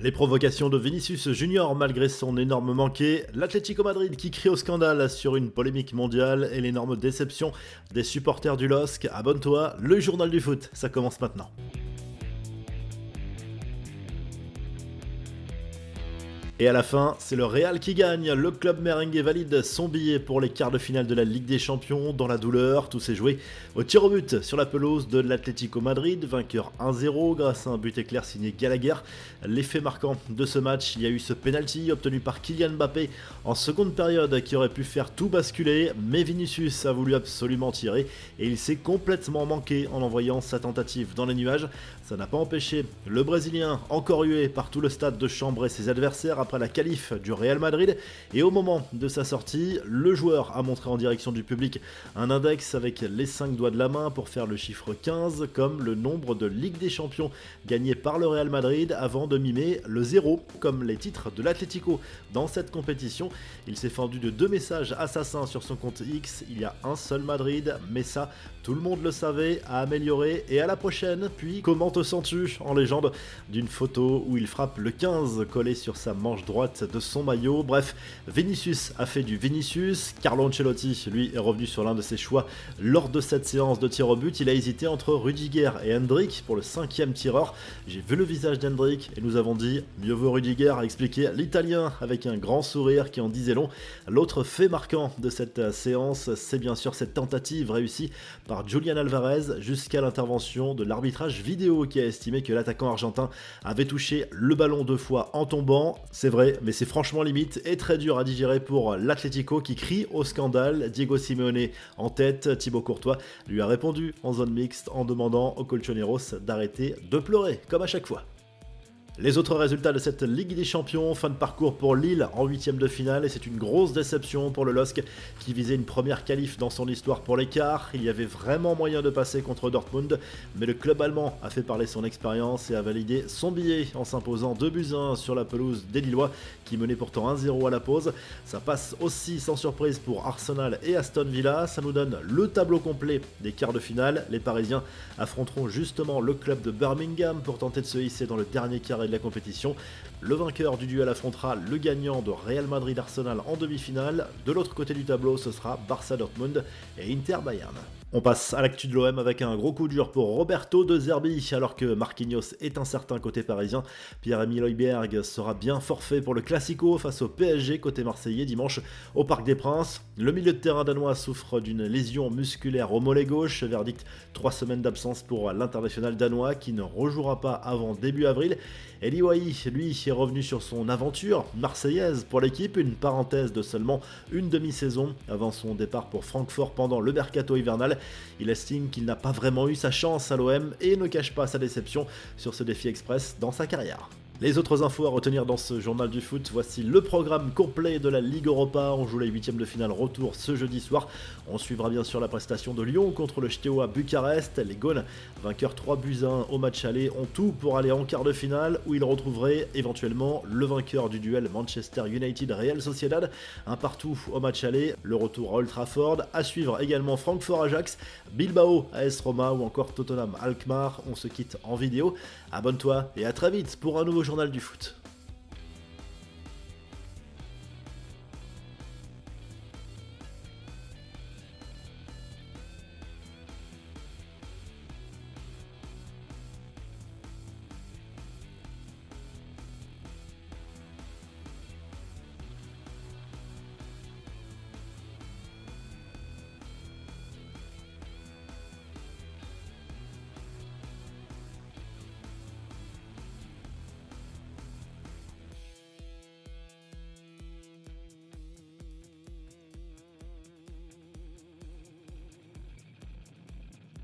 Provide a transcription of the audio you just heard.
Les provocations de Vinicius Junior malgré son énorme manqué, l'Atlético Madrid qui crie au scandale sur une polémique mondiale et l'énorme déception des supporters du LOSC. Abonne-toi, le journal du foot, ça commence maintenant. Et à la fin, c'est le Real qui gagne. Le club merengue valide son billet pour les quarts de finale de la Ligue des Champions. Dans la douleur, tout s'est joué au tir au but sur la pelouse de l'Atlético Madrid, vainqueur 1-0 grâce à un but éclair signé Gallagher. L'effet marquant de ce match, il y a eu ce penalty obtenu par Kylian Mbappé en seconde période qui aurait pu faire tout basculer, mais Vinicius a voulu absolument tirer et il s'est complètement manqué en envoyant sa tentative dans les nuages. Ça n'a pas empêché le Brésilien, encore hué par tout le stade, de chambrer ses adversaires après la qualif du Real Madrid, et au moment de sa sortie, le joueur a montré en direction du public un index avec les 5 doigts de la main pour faire le chiffre 15 comme le nombre de Ligue des Champions gagnés par le Real Madrid avant de mimer le 0 comme les titres de l'Atlético dans cette compétition. Il s'est fendu de 2 messages assassins sur son compte X, il y a un seul Madrid, mais ça, tout le monde le savait, à améliorer et à la prochaine. Puis comment te sens-tu en légende d'une photo où il frappe le 15 collé sur sa manche droite de son maillot. Bref, Vinicius a fait du Vinicius. Carlo Ancelotti, lui, est revenu sur l'un de ses choix lors de cette séance de tir au but. Il a hésité entre Rudiger et Hendrik pour le 5e tireur. J'ai vu le visage d'Hendrik et nous avons dit mieux vaut Rudiger, a expliqué l'Italien avec un grand sourire qui en disait long. L'autre fait marquant de cette séance, c'est bien sûr cette tentative réussie par Julian Alvarez jusqu'à l'intervention de l'arbitrage vidéo qui a estimé que l'attaquant argentin avait touché le ballon 2 fois en tombant. C'est vrai, mais c'est franchement limite et très dur à digérer pour l'Atlético qui crie au scandale. Diego Simeone en tête, Thibaut Courtois lui a répondu en zone mixte en demandant aux Colchoneros d'arrêter de pleurer, comme à chaque fois. Les autres résultats de cette Ligue des Champions, fin de parcours pour Lille en 8ème de finale, et c'est une grosse déception pour le LOSC qui visait une première qualif dans son histoire pour les quarts. Il y avait vraiment moyen de passer contre Dortmund, mais le club allemand a fait parler son expérience et a validé son billet en s'imposant 2-1 sur la pelouse des Lillois qui menaient pourtant 1-0 à la pause. Ça passe aussi sans surprise pour Arsenal et Aston Villa. Ça nous donne le tableau complet des quarts de finale. Les Parisiens affronteront justement le club de Birmingham pour tenter de se hisser dans le dernier carré de la compétition. Le vainqueur du duel affrontera le gagnant de Real Madrid-Arsenal en demi-finale. De l'autre côté du tableau, ce sera Barça-Dortmund et Inter-Bayern. On passe à l'actu de l'OM avec un gros coup dur pour Roberto De Zerbi, alors que Marquinhos est incertain côté parisien. Pierre-Emile Højbjerg sera bien forfait pour le Classico face au PSG côté marseillais dimanche au Parc des Princes. Le milieu de terrain danois souffre d'une lésion musculaire au mollet gauche, verdict 3 semaines d'absence pour l'international danois qui ne rejouera pas avant début avril. Eli Wahi, lui, est revenu sur son aventure marseillaise pour l'équipe, une parenthèse de seulement une demi-saison avant son départ pour Francfort pendant le mercato hivernal. Il estime qu'il n'a pas vraiment eu sa chance à l'OM et ne cache pas sa déception sur ce défi express dans sa carrière. Les autres infos à retenir dans ce journal du foot, voici le programme complet de la Ligue Europa. On joue les 8ème de finale retour ce jeudi soir. On suivra bien sûr la prestation de Lyon contre le Steaua Bucarest. Les Gaunes, vainqueurs 3-1 au match aller, ont tout pour aller en quart de finale où ils retrouveraient éventuellement le vainqueur du duel Manchester United-Real Sociedad. Un partout au match aller, le retour à Old Trafford. À suivre également Francfort-Ajax, Bilbao AS Roma ou encore Tottenham-Alkmaar. On se quitte en vidéo. Abonne-toi et à très vite pour un nouveau journal du foot.